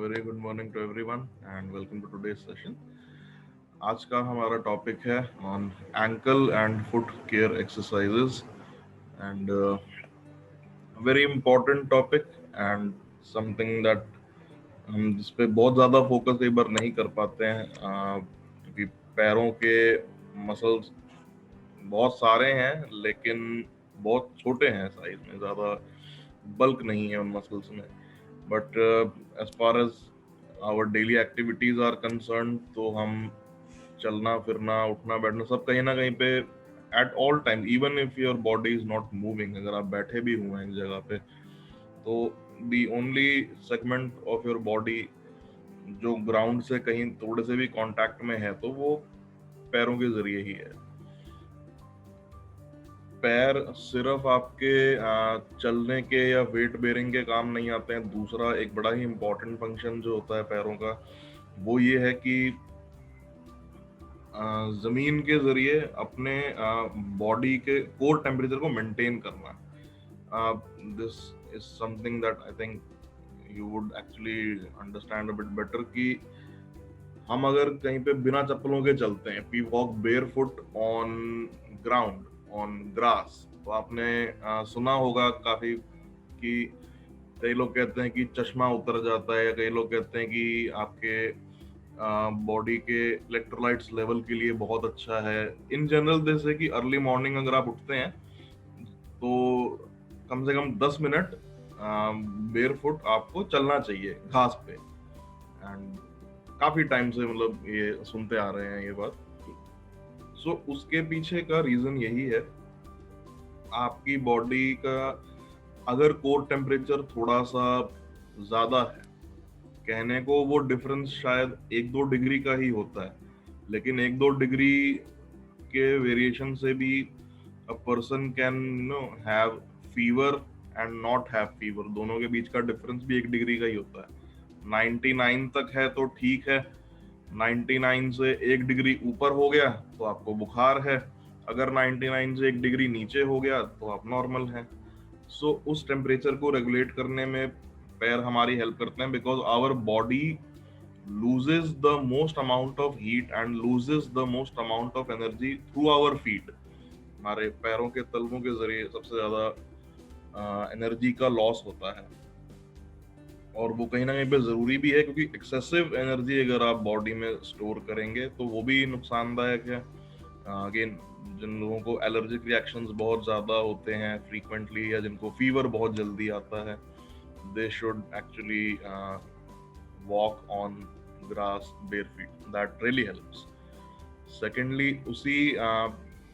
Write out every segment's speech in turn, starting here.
Very good morning to everyone and welcome to today's session. आज का हमारा topic है on ankle and foot care exercises and very important topic and something that हम जिस पे बहुत ज़्यादा फोकस कई बार नहीं कर पाते हैं क्योंकि पैरों के मसल्स बहुत सारे हैं लेकिन बहुत छोटे हैं साइज में, ज़्यादा बल्क नहीं है उन मसल्स में। But as far as our daily activities are concern तो हम चलना फिरना उठना बैठना सब कहीं ना कहीं पे at all time, even if your body is not moving, अगर आप बैठे भी हुए हैं एक जगह पे तो the only segment of your body जो ग्राउंड से कहीं थोड़े से भी कांटेक्ट में है तो वो पैरों के जरिए ही है। पैर सिर्फ आपके चलने के या वेट बेरिंग के काम नहीं आते हैं। दूसरा एक बड़ा ही इम्पोर्टेंट फंक्शन जो होता है पैरों का वो ये है कि जमीन के जरिए अपने बॉडी के कोर टेम्परेचर को मेंटेन करना। This is something that I think you would actually understand a bit better कि हम अगर कहीं पे बिना चप्पलों के चलते हैं, we walk bare foot on ground on grass, तो आपने सुना होगा काफी कि कई लोग कहते हैं कि चश्मा उतर जाता है या कई लोग कहते हैं कि आपके बॉडी के इलेक्ट्रोलाइट्स लेवल के लिए बहुत अच्छा है। इन जनरल जैसे कि अर्ली मॉर्निंग अगर आप उठते हैं तो कम से कम 10 मिनट बेयर फुट आपको चलना चाहिए घास पे। एंड काफी टाइम से मतलब ये सुनते आ रहे हैं ये बात। सो उसके पीछे का रीजन यही है, आपकी बॉडी का अगर कोर टेम्परेचर थोड़ा सा ज्यादा है, कहने को वो डिफरेंस शायद 1-2 डिग्री का ही होता है, लेकिन 1-2 डिग्री के वेरिएशन से भी a person can have fever and not have fever. दोनों के बीच का डिफरेंस भी 1 डिग्री का ही होता है। 99 तक है तो ठीक है, 99 से 1 डिग्री ऊपर हो गया तो आपको बुखार है, अगर 99 से 1 डिग्री नीचे हो गया तो आप नॉर्मल हैं। सो उस टेम्परेचर को रेगुलेट करने में पैर हमारी हेल्प करते हैं, because our body loses the most amount of heat and loses the most amount of energy through our feet। हमारे पैरों के तलवों के जरिए सबसे ज्यादा एनर्जी का लॉस होता है और वो कहीं ना कहीं पे जरूरी भी है, क्योंकि एक्सेसिव एनर्जी अगर आप बॉडी में स्टोर करेंगे तो वो भी नुकसानदायक है। अगेन जिन लोगों को एलर्जिक रिएक्शंस बहुत ज्यादा होते हैं फ्रीक्वेंटली या जिनको फीवर बहुत जल्दी आता है, they should actually walk on grass bare feet, that really helps. Secondly उसी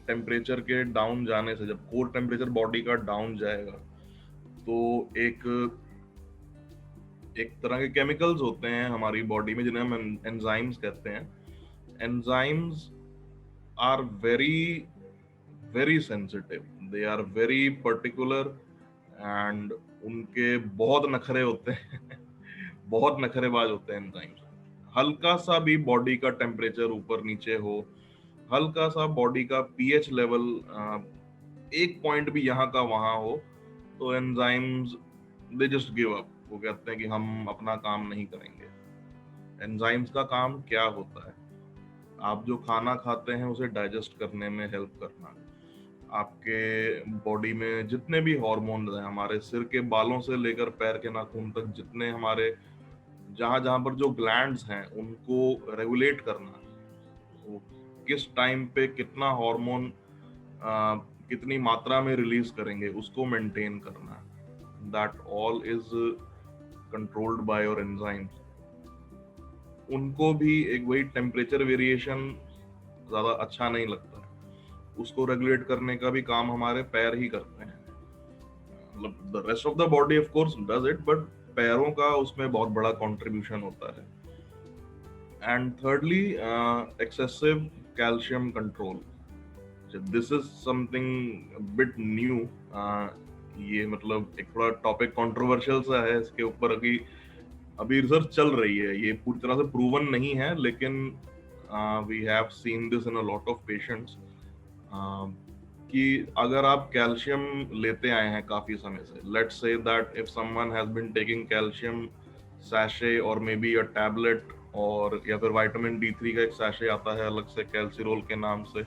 टेम्परेचर के डाउन जाने से, जब कोर टेम्परेचर बॉडी का डाउन जाएगा तो एक तरह के केमिकल्स होते हैं हमारी बॉडी में जिन्हें हम एंजाइम्स कहते हैं। Enzymes are very very sensitive, they are very particular and उनके बहुत नखरे होते हैं बहुत नखरेबाज होते हैं एंजाइम्स। हल्का सा भी बॉडी का टेम्परेचर ऊपर नीचे हो, हल्का सा बॉडी का पीएच लेवल एक पॉइंट भी यहाँ का वहां हो तो enzymes they just give up. वो कहते हैं कि हम अपना काम नहीं करेंगे। एंजाइम्स का काम क्या होता है? आप जो खाना खाते हैं उसे डाइजेस्ट करने में हेल्प करना। आपके बॉडी में जितने भी हॉर्मोन्स हैं, हमारे सिर के बालों से लेकर पैर के नाखून तक जितने हमारे जहां जहां पर जो ग्लैंड्स हैं उनको रेगुलेट करना, वो किस टाइम पे कितना हार्मोन कितनी मात्रा में रिलीज करेंगे उसको मेंटेन करना, that all is controlled by your enzymes. उनको भी एक वही टेम्परेचर वेरिएशन ज्यादा अच्छा नहीं लगता है, उसको रेगुलेट करने का भी काम हमारे पैर ही करते हैं। मतलब the rest of the body of course does it, but पैरों का उसमें बहुत बड़ा कंट्रीब्यूशन होता है। And thirdly excessive calcium control, this is something bit new. ये मतलब एक थोड़ा टॉपिक कंट्रोवर्शियल सा है, इसके ऊपर अभी रिसर्च चल रही है, ये पूरी तरह से प्रूवन नहीं है, लेकिन we have seen this in a lot of patients कि अगर आप कैल्शियम लेते आए हैं काफी समय से, let's say that if someone has been taking calcium sachet और मे बी अ टैबलेट, और या फिर विटामिन D3 का एक सैशे आता है अलग से कैल्सिरोल के नाम से.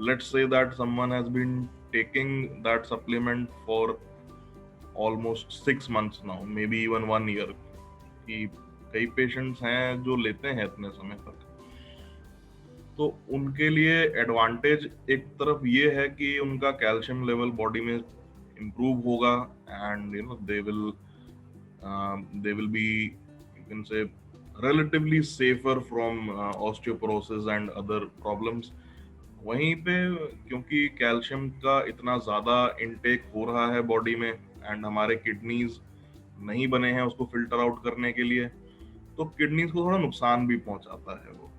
Let's say that someone has been taking that supplement for almost 6 months now, maybe even 1 year. कि कई पेशेंट्स हैं जो लेते हैं इतने समय तक. तो उनके लिए एडवांटेज एक तरफ ये है कि उनका कैल्शियम लेवल बॉडी में इम्प्रूव होगा, and they will be, you can say, relatively safer from osteoporosis and other problems. वहीं पे क्योंकि कैल्शियम का इतना ज़्यादा इनटेक हो रहा है बॉडी में, एंड हमारे किडनीज नहीं बने हैं उसको फिल्टर आउट करने के लिए, तो किडनीज को थोड़ा नुकसान भी पहुंचाता है वो.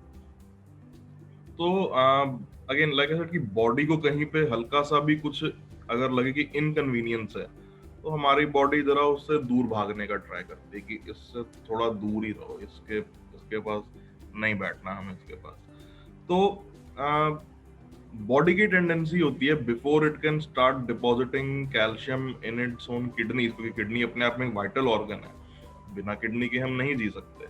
तो अगेन लाइक आई सेड कि बॉडी को कहीं पे हल्का सा भी कुछ अगर लगे कि इनकन्वीनियंस है, तो हमारी बॉडी जरा उससे दूर भागने का ट्राई करती है कि इससे थोड़ा दूर ही रहो, इसके इसके पास नहीं बैठना हमें इसके पास. तो बॉडी की टेंडेंसी होती है before it can start depositing calcium in its own kidneys, क्योंकि किडनी अपने आप में एक वाइटल ऑर्गन है, बिना किडनी के हम नहीं जी सकते.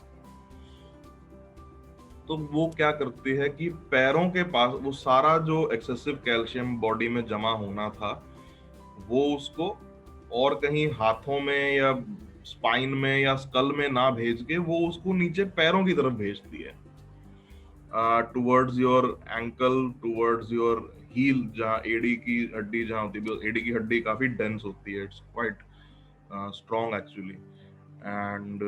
तो वो क्या करती है कि पैरों के पास वो सारा जो एक्सेसिव कैल्शियम बॉडी में जमा होना था, वो उसको और कहीं हाथों में या स्पाइन में या स्कल में ना भेज के वो उसको नीचे पैरों की तरफ भेजती है, towards your ankle, towards your heel, जहाँ एडी की हड्डी जहाँ होती है. एडी की हड्डी काफी डेंस होती है, it's quite strong actually. And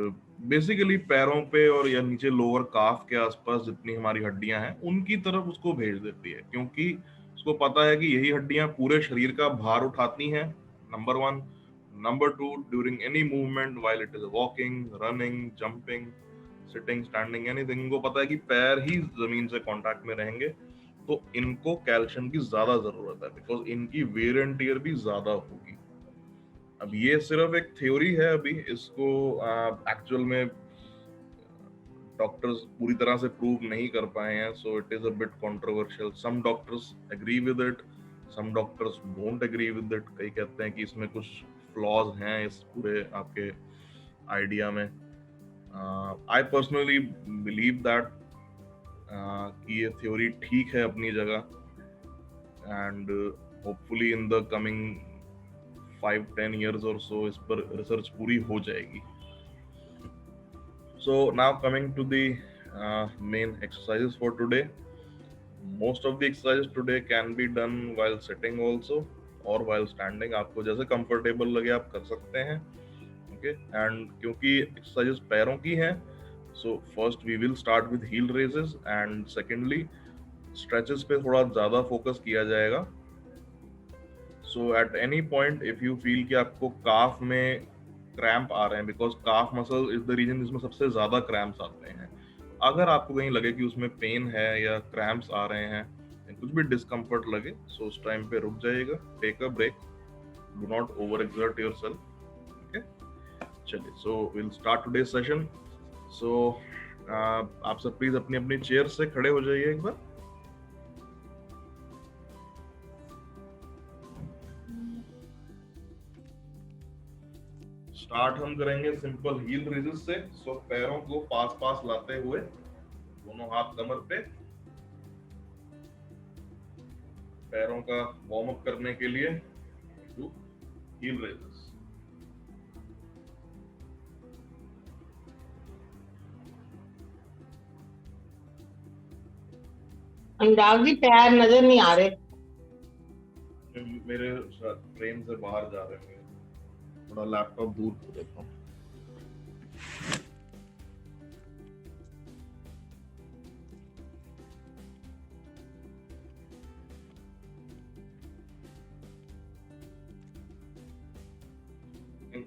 basically पैरों पे और या नीचे लोअर काफ के आसपास जितनी हमारी हड्डियां हैं उनकी तरफ उसको भेज देती है, क्योंकि उसको पता है कि यही हड्डियां पूरे शरीर का भार उठाती हैं, number one. Number two, during any movement, while it is walking, running, jumping, sitting, standing, anything, इनको पता है कि पैर ही जमीन से कांटेक्ट में रहेंगे, तो इनको कैल्शियम की ज्यादा जरूरत है, बिकॉज इनकी वेयर एंड टियर भी ज्यादा होगी. अब ये सिर्फ एक थ्योरी है, अभी इसको एक्चुअल में डॉक्टर्स पूरी तरह से प्रूव नहीं कर पाए हैं, so it is a bit controversial. Some doctors agree with it, some doctors don't agree with it. कई कहते हैं कि इसमें कुछ फ्लॉज हैं इस पूरे आपके आइडिया में. आई पर्सनली बिलीव दैट कि ये थ्योरी ठीक है अपनी जगह, and hopefully in the coming 5-10 years or so इस पर रिसर्च पूरी हो जाएगी. So now coming to the main exercises for today. Most of the exercises today can be done while sitting also or while standing. आपको जैसे comfortable लगे आप कर सकते हैं. Okay, and क्योंकि exercises पैरों की हैं, so first we will start with heel raises, and secondly stretches पे थोड़ा ज़्यादा focus किया जाएगा. So at any point if you feel कि आपको काफ में क्रैम्प आ रहे हैं, because calf muscle is the reason जिसमें सबसे ज्यादा क्रैम्प्स आते हैं, अगर आपको कहीं लगे कि उसमें पेन है या क्रैम्प्स आ रहे हैं या कुछ भी डिस्कम्फर्ट लगे, सो उस टाइम पे रुक जाइएगा, take a break, do not over exert yourself. Okay, चलिए, so will start today session. So आप सब प्लीज अपनी अपनी चेयर से खड़े हो जाइए एक बार. स्टार्ट हम करेंगे सिंपल हील रेजेस से. सो पैरों को पास पास लाते हुए दोनों हाथ कमर पे, पैरों का वार्म अप करने के लिए do heal raises. Anurag ji पैर नजर नहीं आ रहे. मेरे फ्रेम से बाहर जा रहे हैं, थोड़ा लैपटॉप दूर कर देता हूँ.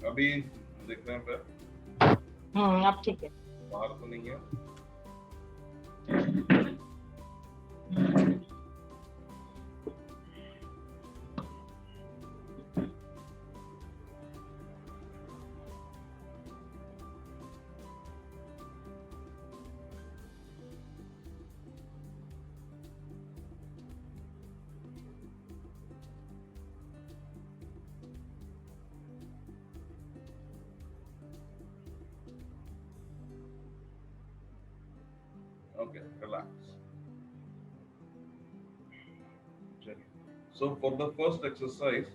अभी देख रहे हैं पैर? अब ठीक है. बाहर तो नहीं है. Okay, relax. चलिए. So for the first exercise,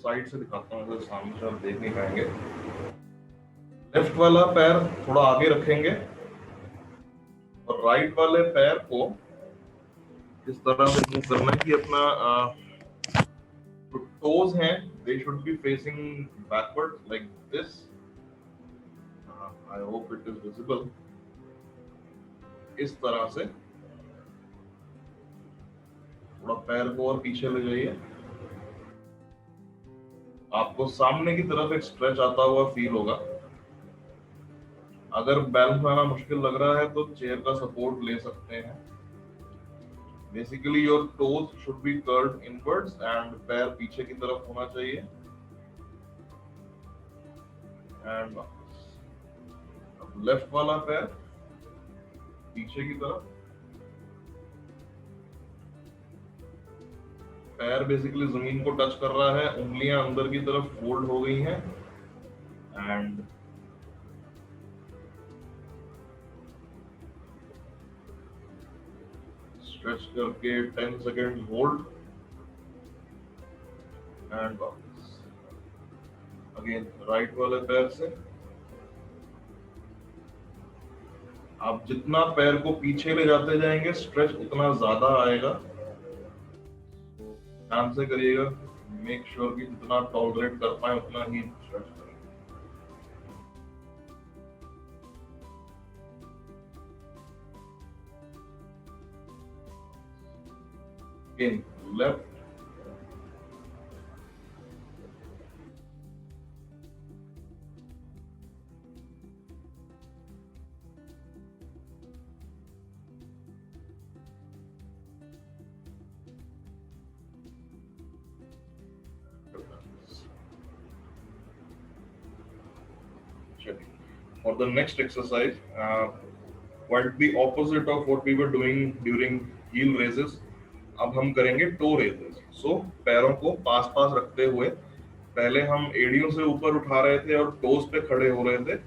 side से दिखाता हूँ, अगर सामने से आप देख नहीं पाएंगे. लेफ्ट वाला पैर थोड़ा आगे रखेंगे और राइट वाले पैर को इस तरह से मूव करना है कि अपना जो टोज हैं they should be facing backwards like this. I hope it is visible. इस तरह से थोड़ा पैर को और पीछे ले जाइए. आपको सामने की तरफ एक स्ट्रेच आता हुआ फील होगा. अगर बैलेंस बनाना मुश्किल लग रहा है तो चेयर का सपोर्ट ले सकते हैं. Basically your toes should be curved inwards and पैर पीछे की तरफ होना चाहिए. एंड लेफ्ट वाला पैर पीछे की तरफ. पैर बेसिकली जमीन को टच कर रहा है, उंगलियां अंदर की तरफ फोल्ड हो गई हैं एंड स्ट्रेच करके 10 सेकेंड होल्ड एंड वापस. अगेन राइट वाले पैर से आप जितना पैर को पीछे ले जाते जाएंगे स्ट्रेच उतना ज्यादा आएगा. ध्यान से करिएगा, मेक श्योर कि जितना टॉलरेट कर पाए उतना ही स्ट्रेच करें. Again left for the next exercise, quite the opposite of what we were doing during heel raises. अब हम करेंगे टो रेजेस. सो पैरों को पास पास रखते हुए पहले हम एड़ियों से ऊपर उठा रहे थे और टोज पे खड़े हो रहे थे.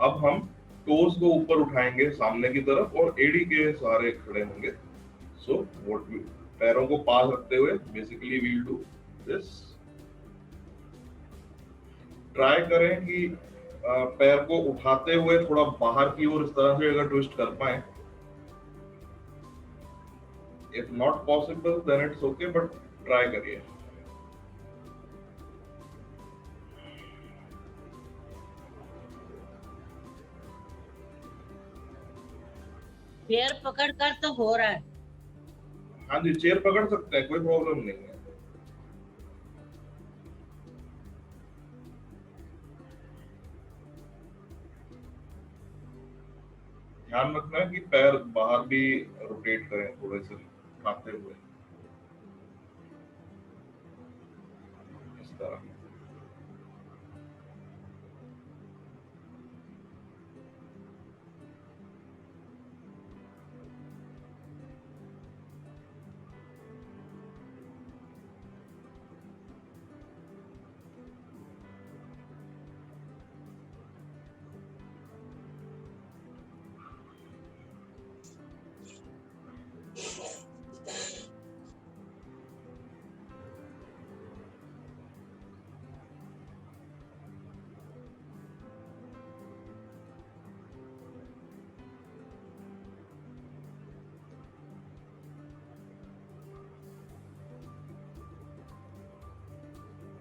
अब हम टोज को ऊपर उठाएंगे सामने की तरफ और एड़ी के सहारे खड़े होंगे. सो व्हाट वी पैरों को पास रखते हुए basically we will do this. Try करें कि पैर को उठाते हुए थोड़ा बाहर की ओर इस तरह से अगर ट्विस्ट कर पाए. If not possible then it's okay, but try करिए. चेयर पकड़ कर तो हो रहा है. हाँ जी, चेयर पकड़ सकते हैं, कोई प्रॉब्लम नहीं है. ध्यान रखना है कि पैर बाहर भी रोटेट करें थोड़े से उठाते हुए इस तरह.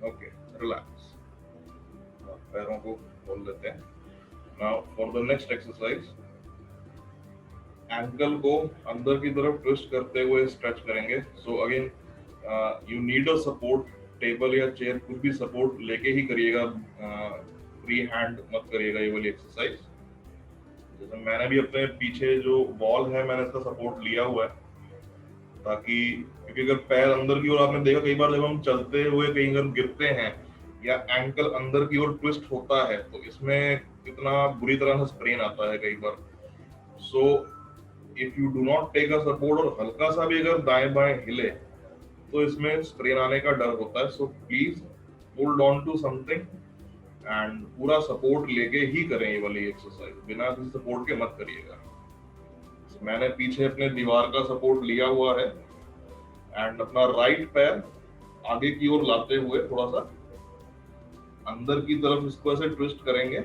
Okay, relax. पैरों को खोल लेते हैं. Now for the next exercise, ankle को अंदर की तरफ ट्विस्ट करते हुए स्ट्रेच करेंगे. So again you need a support. Table या चेयर कुछ भी सपोर्ट लेके ही करिएगा, फ्री हैंड मत करिएगा ये वाली एक्सरसाइज. जैसे मैंने भी अपने पीछे जो वॉल है मैंने इसका सपोर्ट लिया हुआ है ताकि, क्योंकि अगर पैर अंदर की ओर, आपने देखा कई बार जब हम चलते हुए कहीं अगर गिरते हैं या एंकल अंदर की ओर ट्विस्ट होता है तो इसमें कितना बुरी तरह से स्प्रेन आता है कई बार. So if you do not take a support और हल्का सा भी अगर दाएं बाएं हिले तो इसमें स्प्रेन आने का डर होता है. So please hold on to something and पूरा सपोर्ट लेके ही करें ये वाली एक्सरसाइज, बिना किसी सपोर्ट के मत करिएगा। मैंने पीछे अपने दीवार का सपोर्ट लिया हुआ है एंड अपना राइट पैर आगे की ओर लाते हुए थोड़ा सा अंदर की तरफ इसको ऐसे ट्विस्ट करेंगे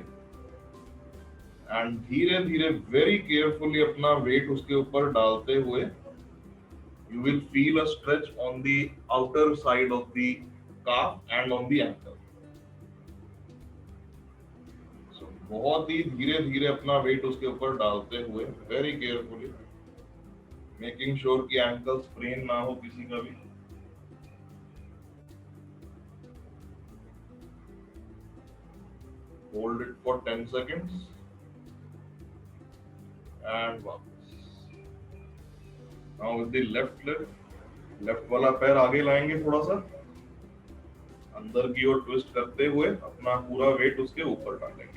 एंड धीरे धीरे वेरी केयरफुली अपना वेट उसके ऊपर डालते हुए you will feel a stretch on the outer side of the calf and on the ankle. बहुत ही धीरे धीरे अपना वेट उसके ऊपर डालते हुए वेरी केयरफुली, मेकिंग श्योर कि एंकल स्प्रेन ना हो किसी का भी। Hold it for 10 seconds and वापस। Now with the left leg, left वाला पैर आगे लाएंगे थोड़ा सा, अंदर की ओर ट्विस्ट करते हुए अपना पूरा वेट उसके ऊपर डालेंगे।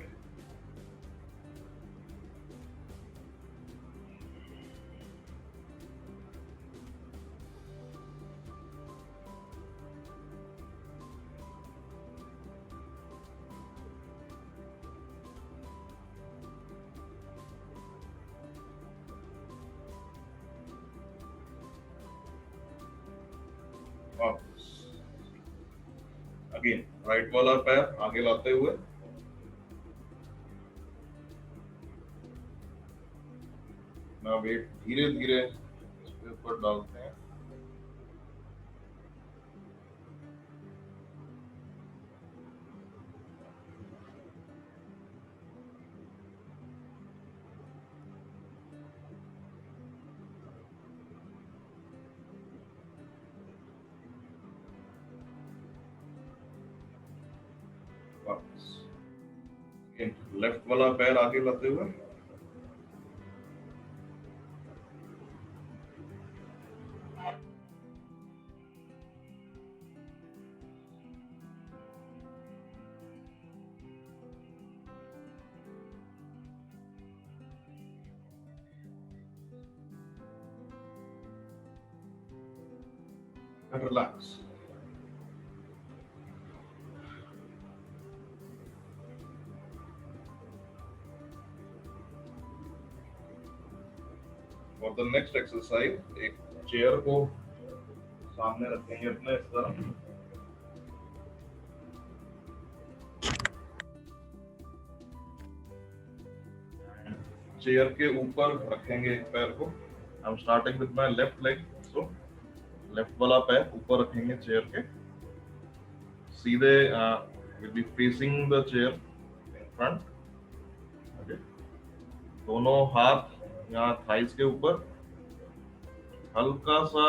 अगेन राइट वाला पैर आगे लाते हुए ना वेट धीरे धीरे इसके ऊपर डालते हैं। लेफ्ट वाला पैर आगे लाते हुए relax. For the next exercise एक चेयर को सामने रखेंगे अपने इस तरह, चेयर के ऊपर रखेंगे एक पैर को। I am starting with my left leg, so left वाला पैर ऊपर रखेंगे चेयर के सीधे, will be facing the chair in front. Okay, दोनों हाथ यहाँ थाइस के ऊपर, हल्का सा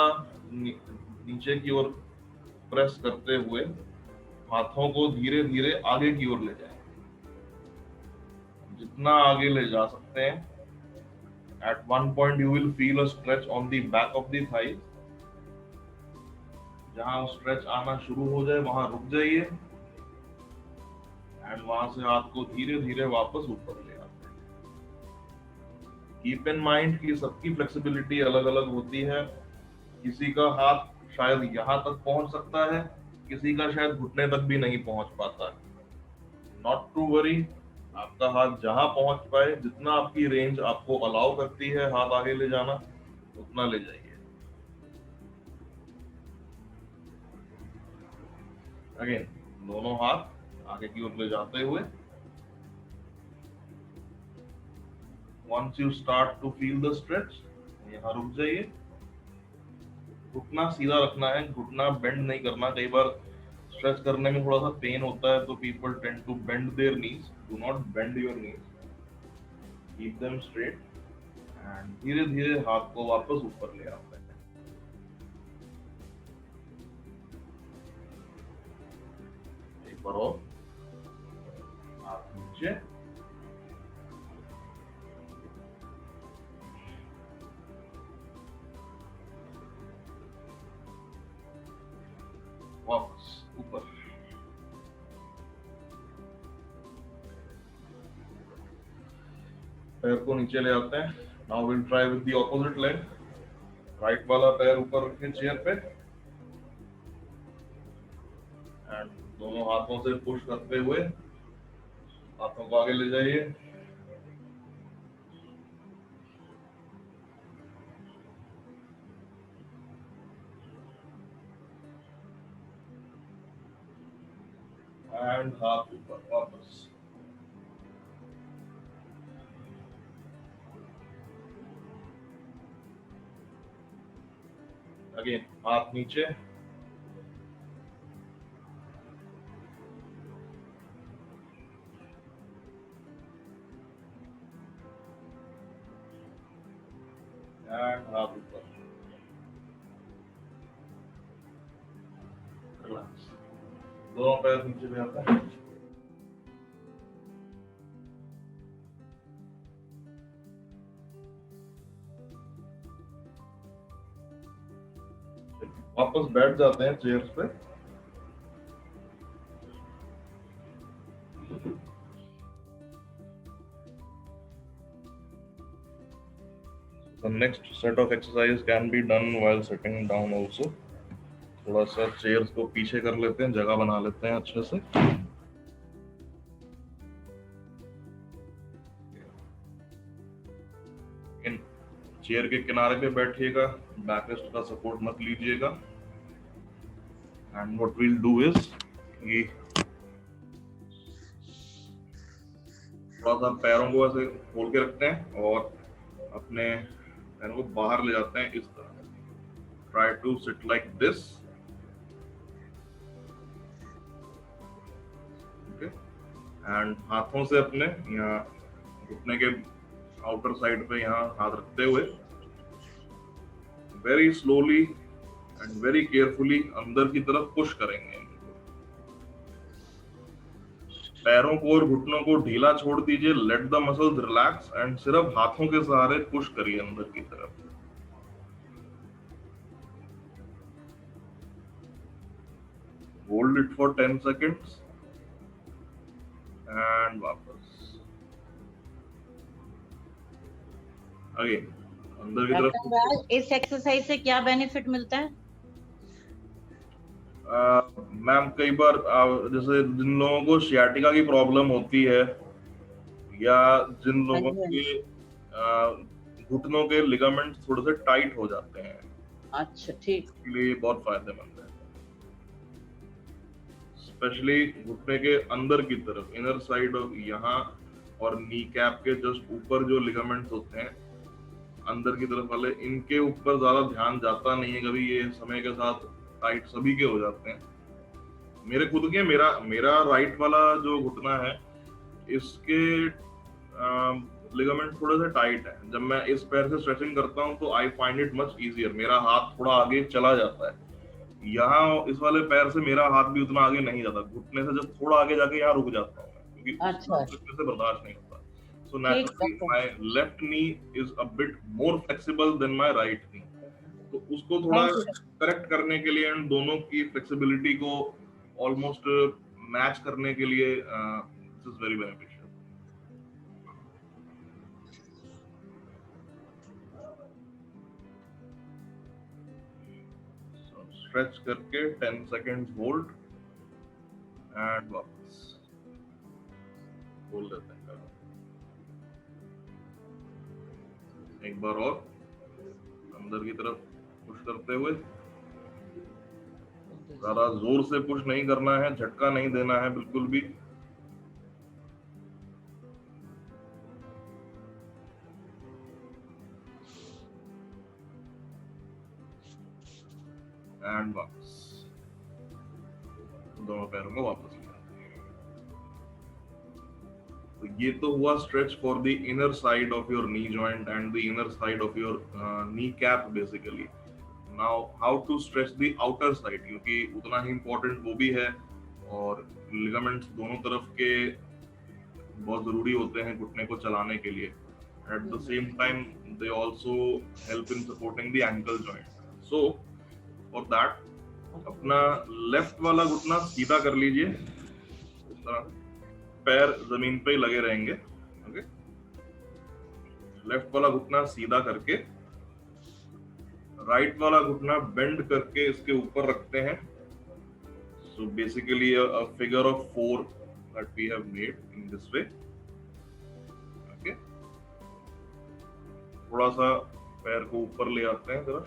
नीचे की ओर प्रेस करते हुए हाथों को धीरे धीरे आगे की ओर ले जाएं, जितना आगे ले जा सकते हैं। At one point you will feel a stretch on the back of the thighs. जहां स्ट्रेच आना शुरू हो जाए वहां रुक जाइए एंड वहां से हाथ को धीरे धीरे वापस ऊपर ले आते हैं। कीप इन माइंड कि सबकी फ्लेक्सिबिलिटी अलग अलग होती है। किसी का हाथ शायद यहाँ तक पहुंच सकता है, किसी का शायद घुटने तक भी नहीं पहुंच पाता है। नॉट टू वरी, आपका हाथ जहां पहुंच पाए, जितना आपकी रेंज आपको अलाउ करती है हाथ आगे ले जाना, उतना ले जाइए। अगेन दोनों हाथ आगे की ओर ले जाते हुए, once you start to feel the stretch, यहाँ रुक जाइए। घुटना सीधा रखना है, घुटना बेंड नहीं करना। कई बार स्ट्रेच करने में थोड़ा सा पेन होता है तो people tend to bend their knees. Do not bend your knees. Keep them straight and धीरे धीरे हाथ को वापस ऊपर ले आते हैं। एक बार और, हाथ नीचे, वापस ऊपर। पैर को नीचे ले आते हैं। Now will try with the opposite leg. Right वाला पैर ऊपर रखें चेयर पे एंड दोनों हाथों से पुश करते हुए हाथों को आगे ले जाइए, एंड हाथ ऊपर वापस। अगेन हाथ नीचे, एंड हाथ ऊपर। रिलैक्स, दोनों पैर नीचे भी आता है। वापस बैठ जाते हैं चेयर्स पे। The next set of exercise can be done while sitting down also. थोड़ा सा चेयर्स को पीछे कर लेते हैं, जगह बना लेते हैं अच्छे से। चेयर के किनारे पे बैठिएगा, बैकरेस्ट का सपोर्ट मत लीजिएगा। And what we'll do is कि थोड़ा सा पैरों को ऐसे खोल के रखते हैं और अपने पैरों को बाहर ले जाते हैं इस तरह। Try to sit like this, okay. And हाथों से अपने यहाँ घुटने के आउटर साइड पे यहाँ हाथ रखते हुए very slowly and very carefully अंदर की तरफ पुश करेंगे। पैरों को और घुटनों को ढीला छोड़ दीजिए, let the muscles relax and सिर्फ हाथों के सहारे पुश करिए अंदर की तरफ। Hold it for 10 seconds and वापस। अगेन अंदर की तरफ। डॉक्टर राज, इस एक्सरसाइज से क्या बेनिफिट मिलता है? मैम कई बार जैसे जिन लोगों को सियाटिका की प्रॉब्लम होती है या जिन लोगों के घुटनों के लिगामेंट्स थोड़े से टाइट हो जाते हैं, अच्छा ठीक, इसके लिए बहुत फायदेमंद है। स्पेशली घुटने के अंदर की तरफ, इनर साइड ऑफ यहाँ और नी कैप के जस्ट ऊपर जो लिगामेंट्स होते हैं अंदर की तरफ वाले, इनके ऊपर ज्यादा ध्यान जाता नहीं है कभी। ये समय के साथ टाइट सभी के हो जाते हैं। मेरे खुद के मेरा राइट वाला जो घुटना है, इसके लिगामेंट थोड़े से टाइट है। जब मैं इस पैर से स्ट्रेचिंग करता हूँ तो I find it much easier. मेरा हाथ थोड़ा आगे चला जाता है। यहाँ इस वाले पैर से मेरा हाथ भी उतना आगे नहीं जाता। घुटने से जब थोड़ा आगे जाके यहाँ रुक जाता हूँ क्योंकि अच्छा से बर्दाश्त नहीं होता। So naturally, my left knee is a bit more flexible than my right knee. तो उसको थोड़ा करेक्ट करने के लिए एंड दोनों की फ्लेक्सिबिलिटी को ऑलमोस्ट मैच करने के लिए this is very beneficial. Stretch करके 10 सेकेंड्स होल्ड एंड वापस खोल देते हैं। एक बार और अंदर की तरफ पुश करते हुए, ज्यादा जोर से पुश नहीं करना है, झटका नहीं देना है बिल्कुल भी। एंड वापस दोनों पैरों को वापस। तो ये तो हुआ stretch for the inner side of your knee joint and the inner side of your knee cap basically. Now how to stretch the outer side, क्योंकि उतना ही इम्पोर्टेंट वो भी है और लिगामेंट्स दोनों तरफ के बहुत जरूरी होते हैं घुटने को चलाने के लिए। At the same time they also help in supporting the ankle joint. So for that अपना लेफ्ट वाला घुटना सीधा कर लीजिए, इस तरह पैर जमीन पे ही लगे रहेंगे। ओके, लेफ्ट वाला घुटना सीधा करके राइट वाला घुटना बेंड करके इसके ऊपर रखते हैं। So basically a figure of 4 that we have made in this way. Okay, थोड़ा सा पैर को ऊपर ले आते हैं जरा.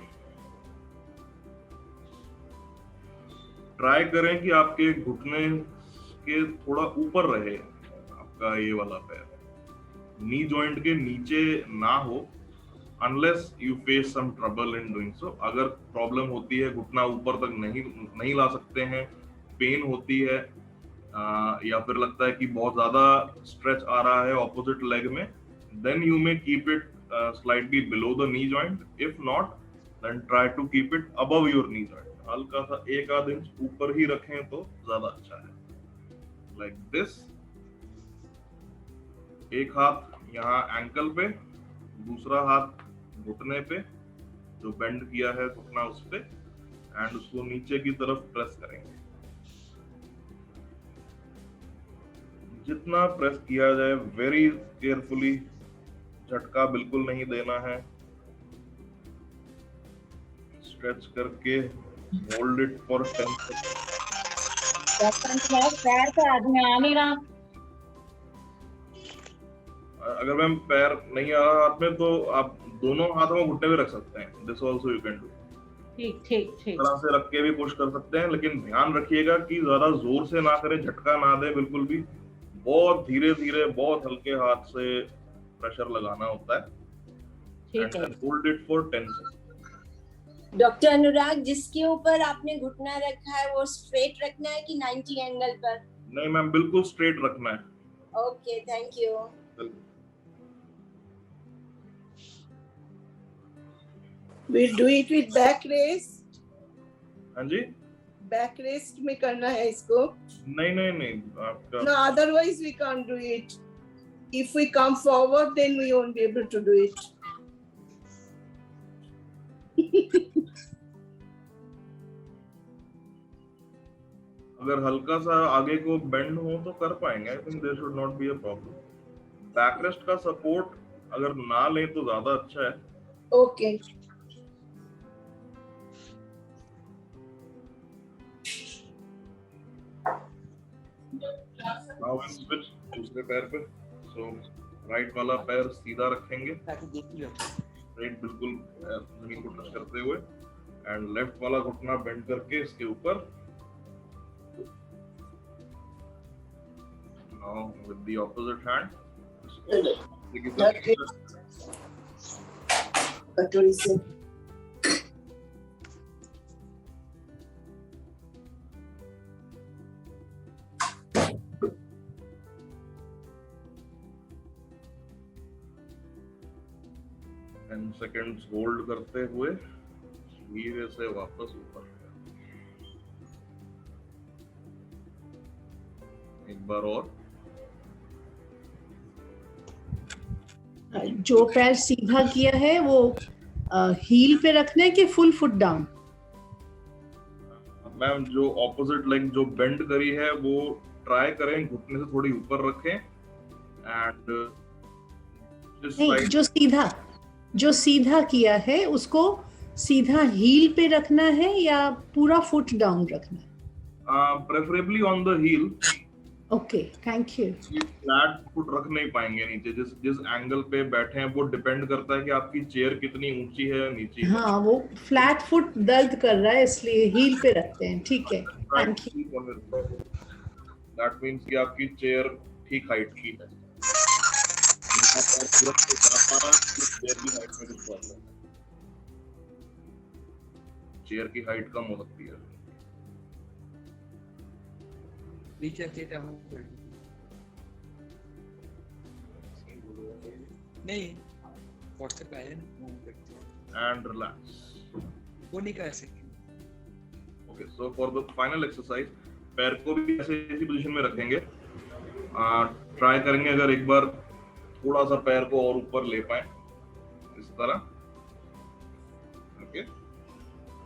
ट्राई करें कि आपके घुटने के थोड़ा ऊपर रहे आपका ये वाला पैर, नी जॉइंट के नीचे ना हो, unless you face some trouble in doing so. अगर प्रॉब्लम होती है, घुटना ऊपर तक नहीं ला सकते हैं, पेन होती है, या फिर लगता है कि बहुत ज्यादा स्ट्रेच आ रहा है ऑपोजिट लेग में, then you may keep it slightly below the knee joint. If not, then try to keep it above your knee joint. हल्का सा 1-आध इंच ऊपर ही रखें तो ज्यादा अच्छा है. Like this. एक हाथ यहाँ एंकल पे, दूसरा हाथ घुटने पे, जो बेंड किया है घुटना उस पे, एंड उसको नीचे की तरफ प्रेस करेंगे. जितना प्रेस किया जाए वेरी केयरफुली, झटका बिल्कुल नहीं देना है. स्ट्रेच करके होल्ड इट फॉर 10 डॉक्टर पैर पे आदमी आ नहीं रहा. अगर मैम पैर नहीं आ रहा हाथ में तो आप दोनों हाथों को घुटने पे रख सकते हैं. This also you can do. ठीक ठीक ठीक. तरह से रख के भी पुश कर सकते हैं, लेकिन ध्यान रखिएगा कि ज्यादा जोर से ना करें, झटका ना दे बिल्कुल भी. बहुत धीरे धीरे, बहुत हल्के हाथ से प्रेशर लगाना होता है. ठीक है. Hold it for 10 second. Doctor Anurag, जिसके ऊपर आपने घुटना रखा है वो स्ट्रेट रखना है कि 90 एंगल पर? नहीं मैम, बिल्कुल स्ट्रेट रखना है. Okay, thank you. We do it with back rest. हाँ जी. Back rest में करना है इसको. नहीं आपका. No, otherwise we can't do it. If we come forward, then we won't be able to do it. अगर हल्का सा आगे को बेंड हो तो कर पाएंगे. I think there should not be a problem. Back rest का सपोर्ट अगर ना लें तो ज्यादा अच्छा है. Okay. Now we'll switch दूसरे पैर पे. So राइट वाला पैर सीधा रखेंगे, राइट बिल्कुल जमीन को टच करते हुए, एंड लेफ्ट वाला घुटना बेंड करके इसके ऊपर. Now with the opposite hand. कटोरी से. सेकंड्स होल्ड करते हुए धीरे से वापस ऊपर. एक बार और. जो पैर सीधा किया है वो हील पे रखना है कि फुल फुट डाउन? मैम जो ऑपोजिट लेग जो बेंड करी है वो ट्राई करें घुटने से थोड़ी ऊपर रखें, एंड नहीं, जो सीधा किया है उसको सीधा हील पे रखना है या पूरा फुट डाउन रखना है? Preferably on the heel. Okay, thank you. Flat foot रख नहीं पाएंगे नीचे. जिस एंगल पे बैठे हैं वो डिपेंड करता है कि आपकी चेयर कितनी ऊंची है नीचे. हाँ, वो फ्लैट फुट दर्द कर रहा है इसलिए हील पे रखते हैं. ठीक है, थैंक यू. दैट मींस कि आपकी चेयर ठीक हाइट की है. चेयर की हाइट कम हो सकती है. नहीं व्हाट्सएप आया ना, एंड रिलैक्स. वो नहीं कर सकते. Okay, so for the final exercise पैर को भी ऐसे इसी पोजीशन में रखेंगे. ट्राई करेंगे अगर एक बार थोड़ा सा पैर को और ऊपर ले पाए इस तरह. Okay,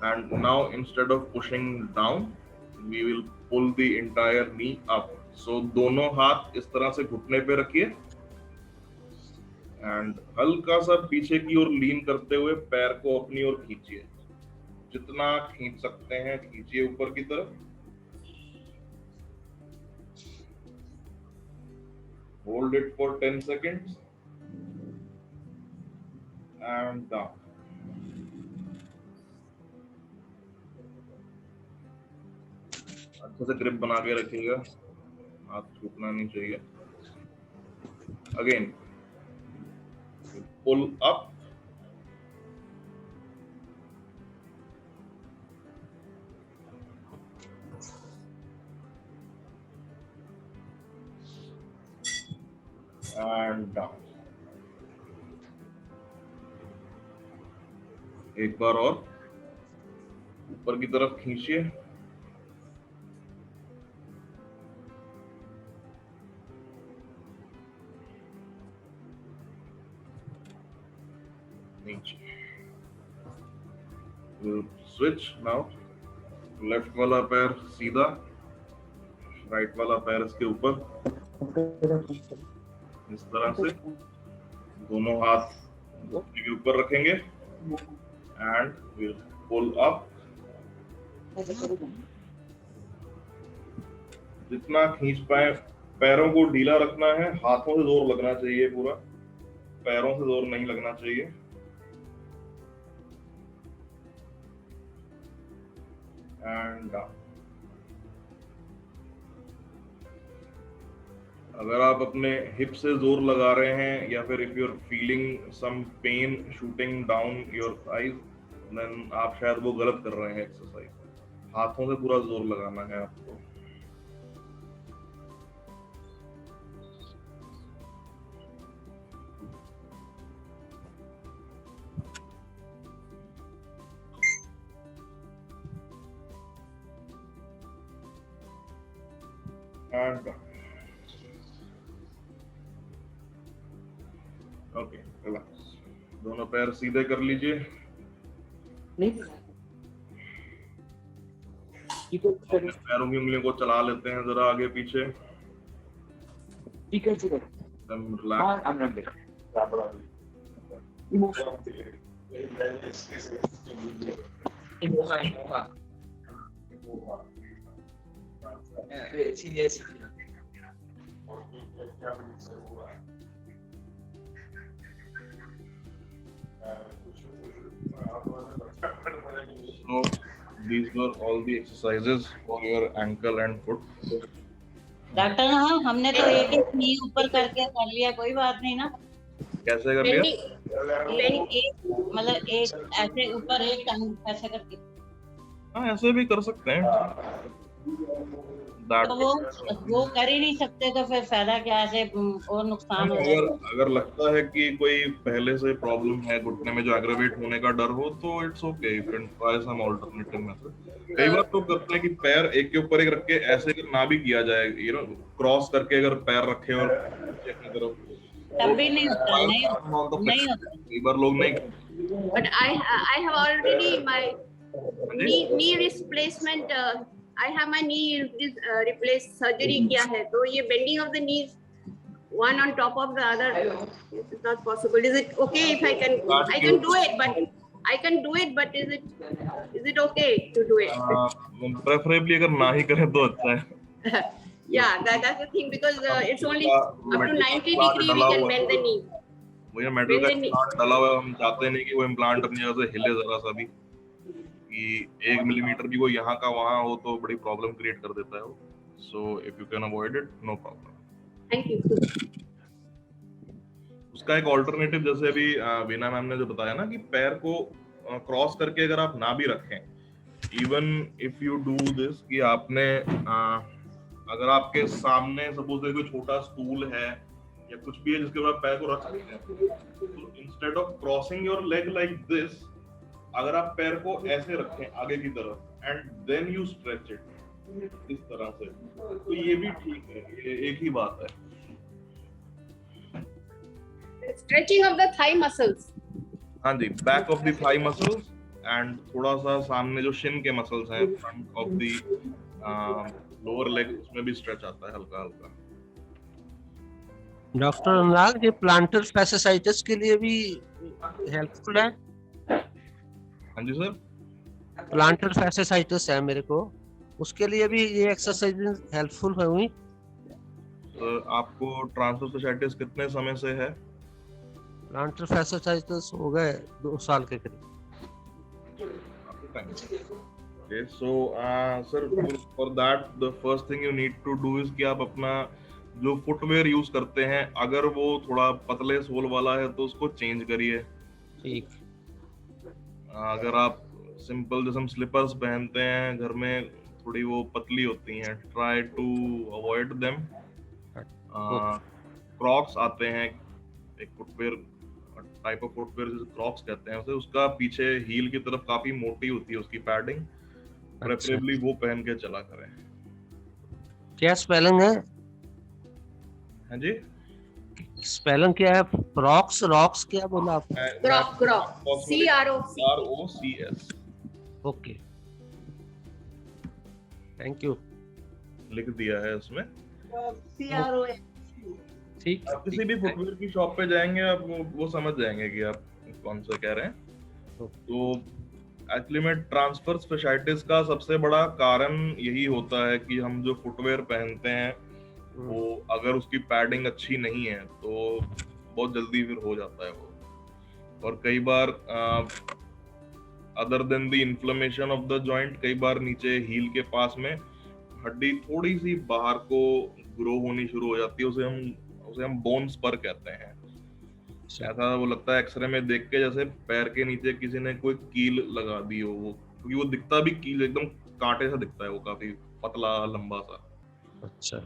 and now instead of pushing down we will pull the entire knee up. So दोनों हाथ इस तरह से घुटने पे रखिए एंड हल्का सा पीछे की ओर लीन करते हुए पैर को अपनी ओर खींचिए. जितना खींच सकते हैं खींचिए ऊपर की तरफ. Hold it for 10 seconds and down. अच्छे से ग्रिप बना के रखिएगा, हाथ छूटना नहीं चाहिए. Again, pull up. And down. एक बार और ऊपर की तरफ खींचिए. नीचे. We'll switch now. लेफ्ट वाला पैर सीधा, राइट वाला पैर इसके ऊपर. इस तरह से दोनों हाथ घुटने के ऊपर रखेंगे एंड विल पुल अप. जितना खींच पाए. पैरों को ढीला रखना है, हाथों से जोर लगना चाहिए पूरा, पैरों से जोर नहीं लगना चाहिए. And down. अगर आप अपने हिप से जोर लगा रहे हैं या फिर if you are feeling some pain shooting down your eyes, then आप शायद वो गलत कर रहे हैं एक्सरसाइज. हाथों से पूरा जोर लगाना है आपको. And okay, relax. दोनों पैर सीधे कर लीजिए. अपने पैरों की उंगलियों को चला लेते हैं जरा आगे पीछे. So these were all the exercises for your ankle and foot. Doctor हाँ, हमने तो एक नी ऊपर करके कर लिया, कोई बात नहीं ना. कैसे कर लिया? मतलब एक ऐसे ऊपर एक टांग ऐसे करके. हाँ, ऐसे भी कर सकते हैं. तो वो कर ही नहीं सकते तो फिर फायदा क्या, ऐसे और नुकसान हो जाएगा. अगर लगता है कि कोई पहले से प्रॉब्लम है घुटने में जो एग्रेवेट होने का डर हो तो it's okay, you can try some alternative method. कई बार लोग करते हैं कि पैर एक के ऊपर एक रख के ऐसे अगर ना भी किया जाए, यू नो, क्रॉस करके अगर पैर रखे और अपनी तरफ, तब भी नहीं होता. नहीं होता. कई बार लोग नहीं. But I have already my knee replacement. I have my knee replaced, surgery किया है, तो ये bending of the knees one on top of the other is not possible. Is it okay if I can do it, but is it okay to do it? Preferably अगर ना ही करें तो अच्छा है. Yeah, that's the thing, because it's only up to 90 degree we can bend the knee. वो metal का implant डाला हुआ है, हम चाहते नहीं कि वो इम्प्लांट अपनी जगह से हिले जरा सा भी, कि 1 मिलीमीटर भी वो यहाँ का वहाँ हो तो बड़ी प्रॉब्लम क्रिएट कर देता है वो. So if you can avoid it, no problem. Thank you. उसका एक ऑल्टरनेटिव, जैसे अभी वीना मैम ने जो बताया ना कि पैर को क्रॉस करके अगर आप ना भी रखें, even if you do this, कि आपने अगर आपके सामने सपोज कोई छोटा स्टूल है या कुछ भी है जिसके ऊपर पैर को रख सकते हैं, तो instead of crossing your leg like this, अगर आप पैर को ऐसे रखें आगे की तरफ and then you stretch it इस तरह से, तो ये भी ठीक है. ये एक ही बात है. Stretching of the thigh muscles. हाँ जी, back of the thigh muscles and थोड़ा सा सामने जो शिन के मसल्स हैं, front of the lower leg, उसमें भी स्ट्रेच आता है हल्का हल्का. डॉक्टर अनुराग, ये प्लांटर फैसिसाइटिस के लिए भी हेल्पफुल है? हाँ जी सर. प्लांटर फैसिसाइटिस है मेरे को, उसके लिए भी ये एक्सरसाइज हेल्पफुल है हुई? तो आपको ट्रांसफर fasciitis कितने समय से है? प्लांटर फैसिसाइटिस हो गए 2 साल के करीब। Okay, so sir, for that the first thing you need to do is कि आप अपना जो फुटवेयर यूज करते हैं अगर वो थोड़ा पतले सोल वाला है तो उसको चेंज करिए। ठीक। अगर आप सिंपल जैसे हम स्लीपर्स पहनते हैं घर में थोड़ी वो पतली होती हैं, try to avoid them. Crocs आते हैं, एक फुटवेयर टाइप ऑफ फुटवेयर जिसे क्रॉक्स कहते हैं उसे, उसका पीछे हील की तरफ काफी मोटी होती है उसकी पैडिंग, प्रेफरेबली वो पहन के चला करें। क्या स्पेलिंग है? हाँ जी, स्पेलिंग क्या है? क्रॉक्स, रॉक्स क्या बोला आपने? क्रॉक CROCS ओके, थैंक यू। लिख दिया है उसमें। CROS। ठीक। आप किसी भी फुटवेयर की शॉप पे जाएंगे आप वो समझ जाएंगे कि आप कौन सा कह रहे हैं। तो एक्चुअली में ट्रांसफर्स fasciitis का सबसे बड़ा कारण यही होता है कि हम जो फुटवेयर पहनते हैं वो अगर उसकी पैडिंग अच्छी नहीं है तो बहुत जल्दी फिर हो जाता है वो। और कई बार other than the inflammation of the joint, कई बार नीचे हील के पास में हड्डी थोड़ी सी बाहर को ग्रो होनी शुरू हो जाती है, उसे हम बोन स्पर कहते हैं। ऐसा वो लगता है एक्सरे में देख के जैसे पैर के नीचे किसी ने कोई कील लगा दी हो, वो क्योंकि वो दिखता भी कील एकदम कांटे सा दिखता है, वो काफी पतला लंबा सा। अच्छा,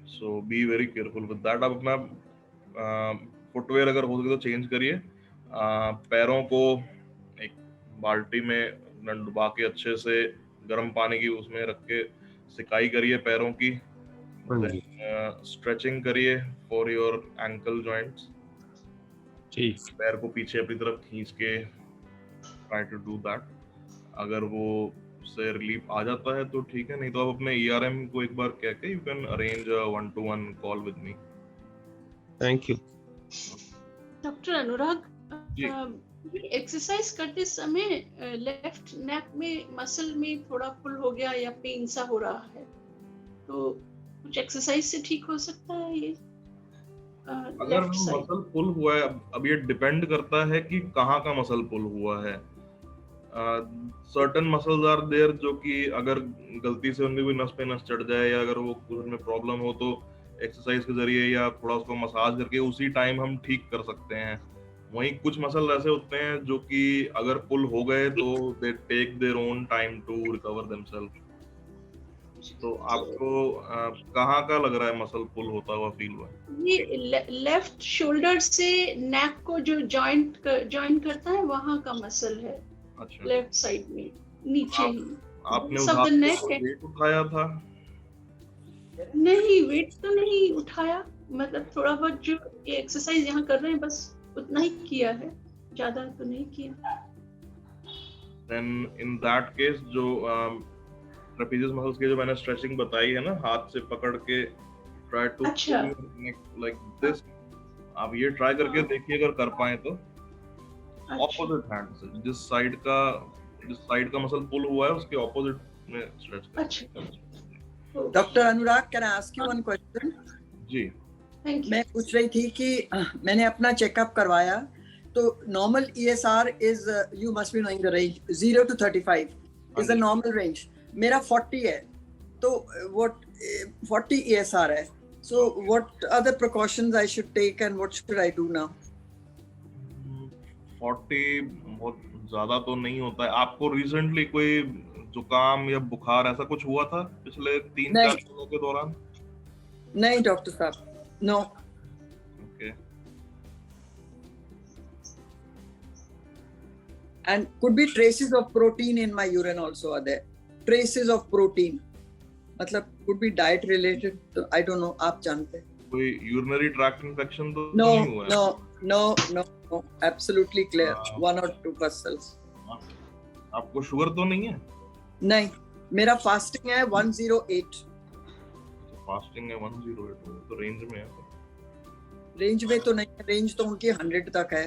so be very careful with that. आप अपना फुटवेयर अगर हो सके तो चेंज करिए। पैरों को एक बाल्टी में डुबा के अच्छे से गर्म पानी की उसमें रख के सिकाई करिए पैरों की। स्ट्रेचिंग करिए फॉर योर एंकल जॉइंट्स। ठीक। पैर को पीछे अपनी तरफ खींच के ट्राई टू डू दैट। अगर वो से रिलीफ आ जाता है तो ठीक है, नहीं तो आप अपने ERM को एक बार कह के you can arrange a 1-to-1 call with me. Thank you. Doctor Anurag, ji. Exercise करते समय लेफ्ट नेक में मसल में थोड़ा पुल हो गया या पेन सा हो रहा है, तो कुछ एक्सरसाइज से ठीक हो सकता है ये? अगर मसल पुल हुआ है, अब ये डिपेंड करता है कि कहाँ का मसल पुल हुआ है। सर्टेन मसल्स आर देयर जो कि अगर गलती से उनमें भी नस पे नस चढ़ जाए या अगर वो उनमें प्रॉब्लम हो तो एक्सरसाइज के जरिए या थोड़ा उसको मसाज करके उसी टाइम हम ठीक कर सकते हैं। वहीं कुछ मसल ऐसे होते हैं जो कि अगर पुल हो गए तो they take their own time to recover themselves. तो आपको कहाँ का लग रहा है मसल पुल होता हुआ फील हुआ? ये लेफ्ट शोल्डर से नेक को जो जॉइंट करता है वहाँ का मसल है। अच्छा, लेफ्ट साइड में नीचे ही। आपने सब नेक है। वेट उठाया था? नहीं, वेट तो नहीं उठाया, मतलब थोड़ा बहुत जो ये एक्सरसाइज यहाँ कर रहे हैं बस उतना ही किया है, ज्यादा तो नहीं किया। Then in that case जो ट्रेपेजियस मसल्स के जो मैंने स्ट्रेचिंग बताई है ना, हाथ से पकड़ के ट्राई टू लाइक दिस, आप ये ट्राई करके देखिए अगर कर पाए तो। ऑपोजिट हैंड से जिस साइड का मसल पुल हुआ है उसके ऑपोजिट में स्ट्रेच करें। अच्छा। Doctor Anurag, can I ask you one question? जी। मैं पूछ रही थी कि मैंने अपना चेकअप करवाया तो normal ESR is, you must be knowing the range 0 to 35 is the normal range. मेरा 40 है, तो व्हाट 40 ESR है, so what are the precautions I should take and what should I do now? 40 बहुत ज्यादा तो नहीं होता है। आपको रिसेंटली कोई जुकाम या बुखार ऐसा कुछ हुआ था पिछले 3-4 दिनों के दौरान? नहीं डॉक्टर साहब, no. Okay. And could be traces of protein in my urine also are there. Traces of protein. मतलब could be diet related. तो I don't know. आप जानते हैं? कोई urinary tract infection तो No, नहीं हुआ है? no. Absolutely clear. 1 or 2 pastils. आपको शुगर तो नहीं है? नहीं, मेरा फास्टिंग है 108. फास्टिंग है 108, तो रेंज में है। रेंज में तो नहीं, रेंज तो उनकी 100 तक है।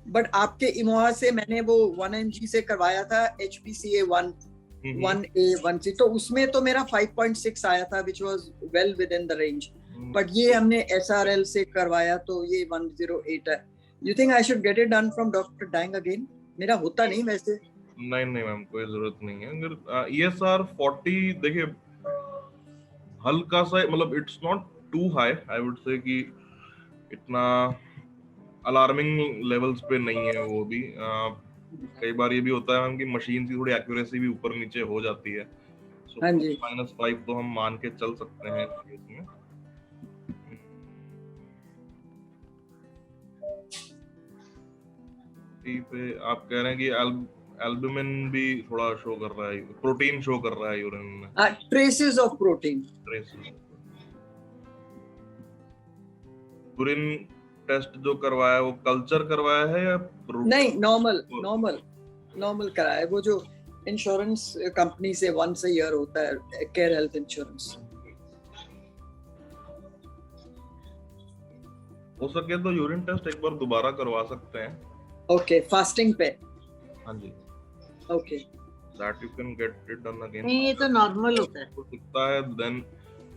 बट आपके इमोहा से मैंने वो 1 mg से करवाया था HbCA 1A 1C, तो उसमें तो मेरा 5.6 आया था, which was well within the range. But ये हमने SRL से करवाया तो ये 108 है. You think I should get it done from Dr. Dang again? मेरा होता नहीं वैसे. नहीं मैम, कोई जरूरत नहीं है. अगर ESR 40 देखिए हल्का सा, मतलब it's not too high, I would say कि इतना अलार्मिंग लेवल्स पे नहीं है वो भी. कई बार ये भी होता है मैम कि मशीन की थोड़ी एक्यूरेसी भी ऊपर नीचे हो जाती है. हाँ जी. -5 तो हम मान के चल सकते हैं इस केस में. पे आप कह रहे हैं कि एल्बुमिन भी थोड़ा शो कर रहा है, प्रोटीन शो कर रहा है यूरिन में. Traces of protein. Urine test जो करवाया है वो कल्चर करवाया है या नहीं, नॉर्मल कराया है. वो जो इंश्योरेंस कंपनी से वंस अ ईयर होता है, केयर हेल्थ इंश्योरेंस. हो सके तो यूरिन टेस्ट एक बार दोबारा करवा सकते हैं. ओके, फास्टिंग पे. हाँ जी. Okay, that you can get it done again. नहीं, ये तो नॉर्मल होता है. हो सकता है देन,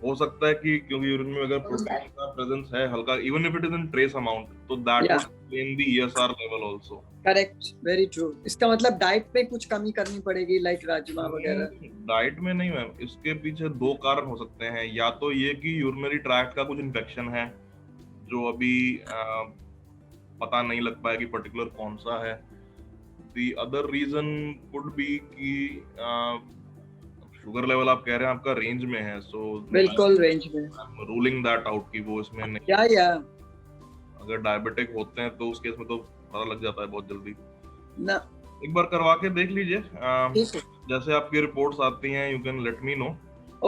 हो सकता है कि क्योंकि यूरिन में अगर प्रोटीन का प्रेजेंस है हल्का, even if it is in trace amount, तो that would explain the ESR level also. Correct, very true. इसका मतलब डाइट पे कुछ कमी करनी पड़ेगी, लाइक राजमा वगैरह. डाइट में नहीं मैम, इसके पीछे दो कारण हो सकते हैं. या तो ये कि यूरिनरी ट्रैक्ट का कुछ इन्फेक्शन है जो अभी पता नहीं लग पाया कि पर्टिकुलर कौन सा है. The other reason could be कि शुगर लेवल आप कह रहे हैं आपका रेंज में है, so बिल्कुल रेंज में. रूलिंग दैट आउट कि वो इसमें नहीं. या अगर डायबिटिक होते हैं तो उस केस में तो पता लग जाता है बहुत जल्दी ना. एक बार करवा के देख लीजिए. ठीक है, जैसे आपकी रिपोर्ट्स आती हैं you can let me know.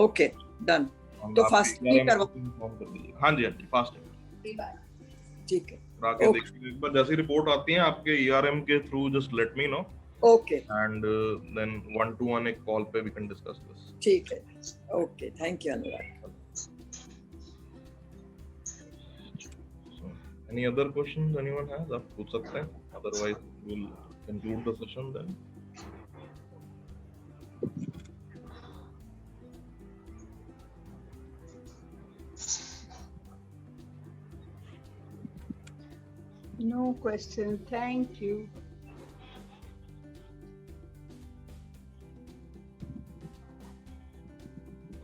Okay, done. तो फास्टिंग करवा. हाँ जी, फास्टिंग ठीक है. आके देखिए एक बार, जैसी रिपोर्ट आती है आपके ERM के through, just let me know. Okay. And then 1-to-1 एक कॉल पे वी कैन डिस्कस दिस. ठीक है. Okay, thank you Anurag. Any other questions anyone has? आप पूछ सकते हैं, otherwise we will conclude the session then. No question. Thank you.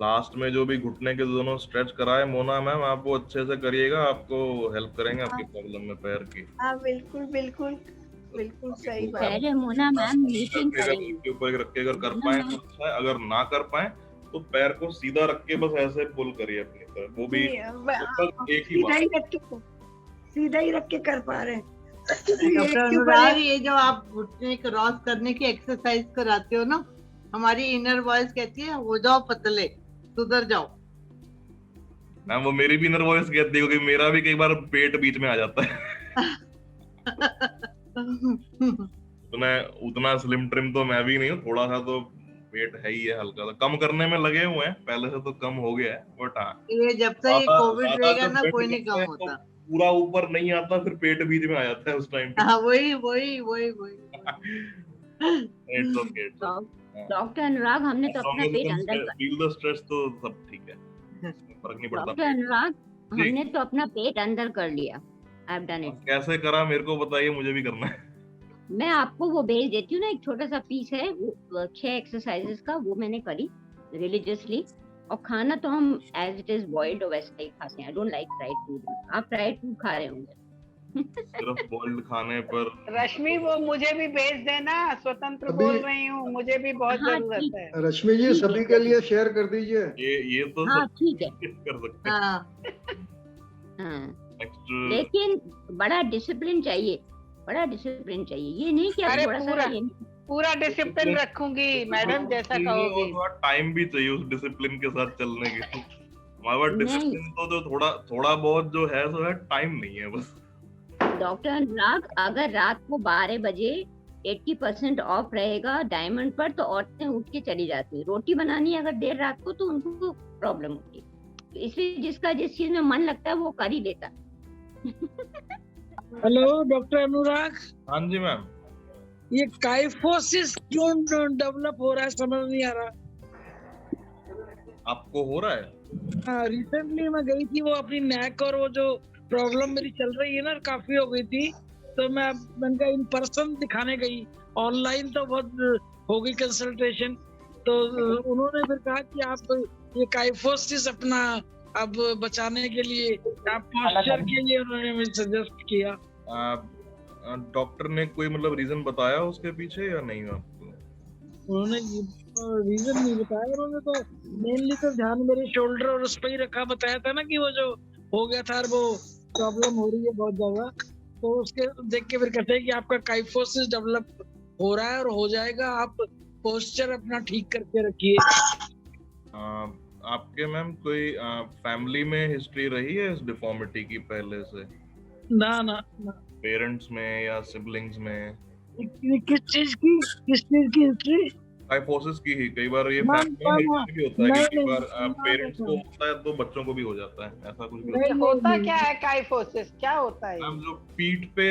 Last में जो भी घुटने के दोनों स्ट्रेच कराए मोना मैम, आप वो अच्छे से करिएगा, आपको हेल्प करेंगे आपकी प्रॉब्लम में पैर की. हाँ, बिल्कुल सही बात. पहले मोना मैम मीटिंग करेंगे. के ऊपर रख के अगर कर पाए तो अच्छा है, अगर ना कर पाए तो पैर को सीधा रख के बस ऐसे पुल करिए अपनी तरफ. वो भी एक ही बात, सीधा ही रख के कर पा रहे हैं. डॉक्टर अनुराग, ये जो आप घुटने क्रॉस करने की एक्सरसाइज कराते हो ना, हमारी इनर वॉइस कहती है हो जाओ पतले, सुधर जाओ. मैम वो मेरी भी इनर वॉइस कहती है, क्योंकि मेरा भी कई बार पेट बीच में आ जाता है. उतना स्लिम ट्रिम तो मैं भी नहीं हूँ, थोड़ा सा तो पेट है ही है, हल्का सा कम करने में लगे हुए हैं, पहले से तो कम हो गया है. बट हाँ, ये जब से ये कोविड रहेगा ना, कोई नहीं कम होता. पूरा ऊपर नहीं आता, फिर पेट बीच में आ जाता है उस टाइम पे. हाँ, वही. It's okay. डॉक्टर अनुराग, हमने तो अपना पेट अंदर कर, फील द स्ट्रेस, तो सब ठीक है, फर्क नहीं पड़ता. डॉक्टर अनुराग, हमने तो अपना पेट अंदर कर लिया. I have done it. कैसे करा मेरे को बताइए, मुझे भी करना है. मैं आपको वो भेज देती हूँ ना, एक छोटा सा पीस है वो 6 एक्सरसाइजेस का, वो मैंने करी रिलीजियसली. और खाना तो हम एज इट इज बॉइल्ड वैसे ही खाते हैं. I don't like fried food. आप फ्राइड फूड खा रहे होंगे. सिर्फ बॉइल्ड खाने पर. रश्मि, वो मुझे भी भेज देना. स्वतंत्र बोल रही हूँ, मुझे भी बहुत जरूरत है. रश्मि जी, सभी के लिए शेयर कर दीजिए. ये तो हाँ, ठीक है, कर सकते हैं. हाँ. लेकिन बड़ा डिसिप्लिन चाहिए. ये नहीं कि आप थोड़ा सा. पूरा डिसिप्लिन रखूंगी मैडम, जैसा कहोगी. टाइम भी चाहिए उस डिसिप्लिन के साथ चलने के. हमारे पास डिसिप्लिन तो जो थोड़ा बहुत जो है सो है, टाइम नहीं है बस. डॉक्टर अनुराग, अगर रात को 12 बजे 80% ऑफ रहेगा डायमंड पर, तो औरतें उठ के चली जाती है. रोटी बनानी अगर देर रात को, तो उनको प्रॉब्लम होती है. तो इसलिए जिसका जिस चीज में मन लगता है वो कर ही लेता. हेलो डॉक्टर अनुराग. हाँ जी मैम. ये काइफोसिस क्यों डेवलप हो रहा है, समझ नहीं आ रहा. आपको हो रहा है? रिसेंटली मैं गई थी, वो अपनी नेक और वो जो प्रॉब्लम मेरी चल रही है ना काफी हो गई थी, तो मैंने कहा इन पर्सन दिखाने गई। ऑनलाइन तो बहुत हो गई कंसल्टेशन, तो उन्होंने फिर कहा कि आप ये काइफोसिस अपना अब बचाने के लिए आप पोस्चर के लिए उन्होंने मुझे सजेस्ट किया। डॉक्टर ने कोई मतलब रीजन बताया उसके पीछे या नहीं आपको? उन्होंने रीजन नहीं बताया, उन्होंने तो मेनली तो ध्यान मेरे शोल्डर और उस पर ही रखा। बताया था ना कि वो जो हो गया था वो प्रॉब्लम हो रही है बहुत ज्यादा, तो उसके देख के फिर कहते हैं कि आपका काइफोसिस डेवलप हो रहा है और हो जाएगा, आप पोस्चर अपना ठीक करके रखिए। आपके मैम कोई फैमिली में हिस्ट्री रही है इस डिफॉर्मिटी की पहले से? ना ना ना। पेरेंट्स में या सिबलिंग्स में? किस चीज की हिस्ट्री? काइफोसिस की ही। कई बार ये फैमिली में भी होता है कि कई बार पेरेंट्स को होता है तो बच्चों को भी हो जाता है, ऐसा कुछ भी होता क्या है काइफोसिस, क्या होता है? मैम जो पीठ पे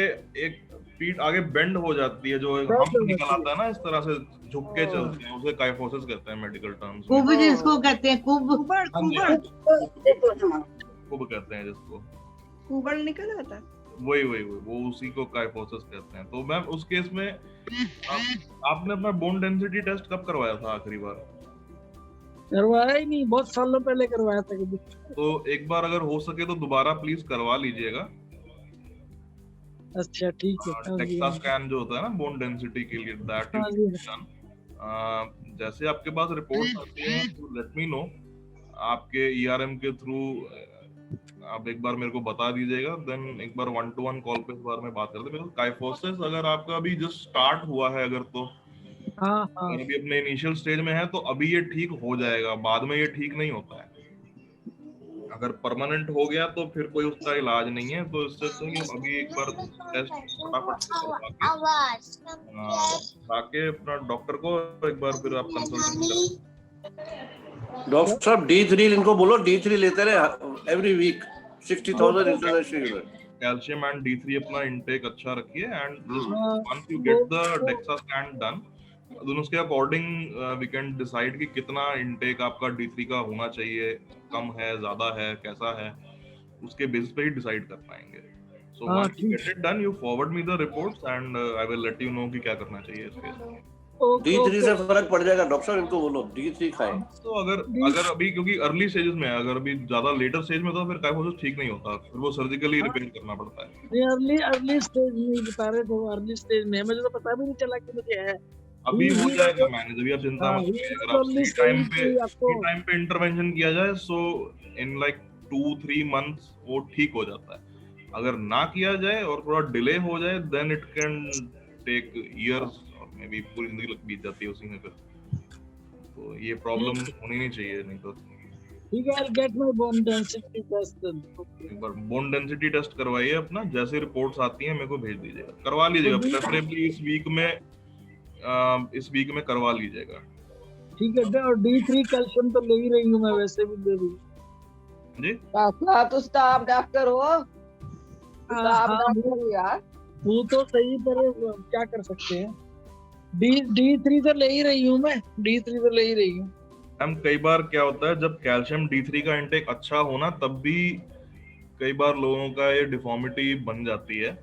एक पीठ आगे बेंड हो जाती है, जो हम्प निकल आता है ना इस तरह से झुक के चलते हैं, उसे काइफोसिस कहते हैं मेडिकल टर्म्स में। कुब जिसको कहते हैं, कुब कहते हैं जिसको कुबड़ निकल आता है, वही वो उसी को काइफोसिस कहते हैं। तो मैम उस केस में आपने अपना बोन डेंसिटी टेस्ट कब करवाया था आखिरी बार? करवाया ही नहीं, बहुत सालों पहले करवाया था कभी। तो एक बार अगर हो सके तो दोबारा प्लीज करवा लीजिएगा। अच्छा ठीक है। डेक्सा स्कैन जो होता है ना बोन डेंसिटी के लिए, दैट इज डन। जैसे आपके पास रिपोर्ट आती है तो लेट मी नो, आपके ईआरएम के थ्रू आप एक बार मेरे को बता दीजिएगा, देन एक बार 1-to-1 कॉल पे इस बारे में बात करते हैं। काइफोसिस अगर आपका अभी जस्ट स्टार्ट हुआ है अगर तो अगर अभी अपने इनिशियल स्टेज में है तो अभी ये ठीक हो जाएगा, बाद में ये ठीक नहीं होता है। अगर परमानेंट हो गया तो फिर कोई उसका इलाज नहीं है। तो इससे अभी एक बार टेस्ट फटाफट आके अपना डॉक्टर को एक बार फिर आप कंसल्टेशन करें। डॉक्टर साहब D3 इनको बोलो, D3 लेते रहे every week 60,000 international. Calcium and D3 अपना इनटेक अच्छा रखिए and once you get the DEXA scan done, दोनों के अकॉर्डिंग वी कैन डिसाइड कि कितना इनटेक आपका D3 का होना चाहिए, कम है ज्यादा है कैसा है, उसके बेसिस पे ही डिसाइड कर पाएंगे। So once you get it done you forward me the reports and I will let you know कि क्या करना चाहिए इसके। D3 से फर्क पड़ जाएगा डॉक्टर, इनको बोलो D3 खाएं। तो अगर अभी क्योंकि अर्ली स्टेजेस में है, अगर अभी ज्यादा लेटर स्टेज में तो फिर काइफोसिस ठीक नहीं होता, फिर वो सर्जिकली रिपेयर करना पड़ता है। ये अर्ली स्टेज में बता रहे थे, अर्ली स्टेज में मुझे तो पता भी नहीं चला कि मुझे है। अभी हो जाएगा मैनेज, अभी आप चिंता मत करिए। अगर आप सही टाइम पे इंटरवेंशन किया जाए सो इन लाइक 2-3 मंथ्स वो ठीक हो जाता है। अगर ना किया जाए और थोड़ा डिले हो जाए then it can take years और मे बी पूरी जिंदगी बीत जाती है उसी में फिर। तो ये प्रॉब्लम होनी नहीं चाहिए, नहीं तो ठीक है। I'll get my bone density test then. एक बार बोन डेंसिटी टेस्ट करवाइए अपना, जैसे रिपोर्ट्स आती हैं मेरे को भेज दीजिएगा, करवा लीजिएगा प्रेफरेबली इस वीक में करवा लीजिएगा। ठीक है। और D3 कैल्शियम तो ले ही रही हूँ मैं, वैसे भी ले रही हूँ जी। तो स्टाफ डॉक्टर हो, स्टाफ डॉक्टर यार, वो तो सही, पर क्या कर सकते हैं। D3 तो ले ही रही हूँ मैं, D3 तो ले ही रही हूँ। हम कई बार क्या होता है जब कैल्शियम D3 का इंटेक अच्छा होना तब भी कई बार लोगों का ये डिफॉर्मिटी बन जाती है।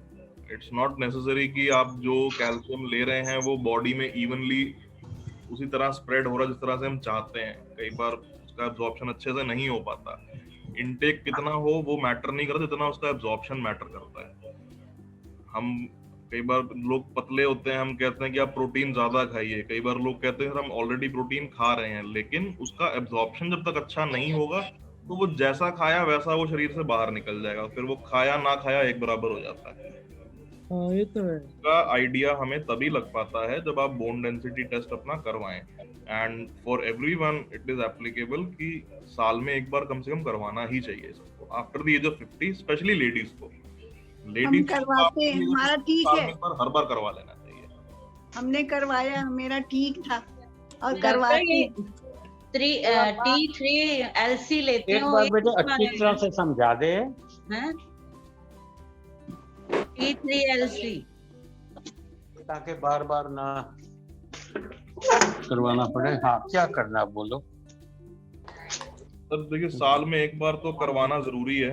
इट्स नॉट नेसेसरी कि आप जो कैल्शियम ले रहे हैं वो बॉडी में इवनली उसी तरह स्प्रेड हो रहा है जिस तरह से हम चाहते हैं। कई बार उसका एब्जॉर्प्शन अच्छे से नहीं हो पाता। इंटेक कितना हो वो मैटर नहीं करता, जितना उसका एब्जॉर्प्शन मैटर करता है। हम कई बार लोग पतले होते हैं, हम कहते हैं कि आप प्रोटीन ज्यादा खाइए। कई बार लोग कहते हैं हम ऑलरेडी प्रोटीन खा रहे हैं, लेकिन उसका एब्जॉर्प्शन जब तक अच्छा नहीं होगा तो वो जैसा खाया वैसा वो शरीर से बाहर निकल जाएगा, फिर वो खाया ना खाया एक बराबर हो जाता है। ये तो है। का आइडिया हमें तभी लग पाता है जब आप बोन डेंसिटी टेस्ट अपना करवाएं। And for everyone it is applicable कि साल में एक बार कम से कम करवाना ही चाहिए सबको after the age of 50, specially ladies को। लेडीज करवाते हैं, हमारा ठीक है, हर बार करवा लेना चाहिए। हमने करवाया, मेरा ठीक था और करवाते T3LC लेते एक हो। बार बेटे अच्छी तरह से समझा दे। T3LC ताकि बार बार ना करवाना पड़े। हाँ क्या करना बोलो। सर देखिए साल में एक बार तो करवाना जरूरी है,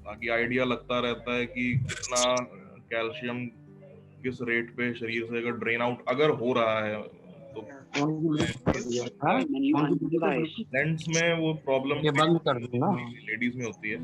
ताकि आइडिया लगता रहता है कि कितना कैल्शियम किस रेट पे शरीर से अगर ड्रेन आउट अगर हो रहा है तो लेंस में वो प्रॉब्लम ये बंद कर दूं ना। लेडीज में होती है।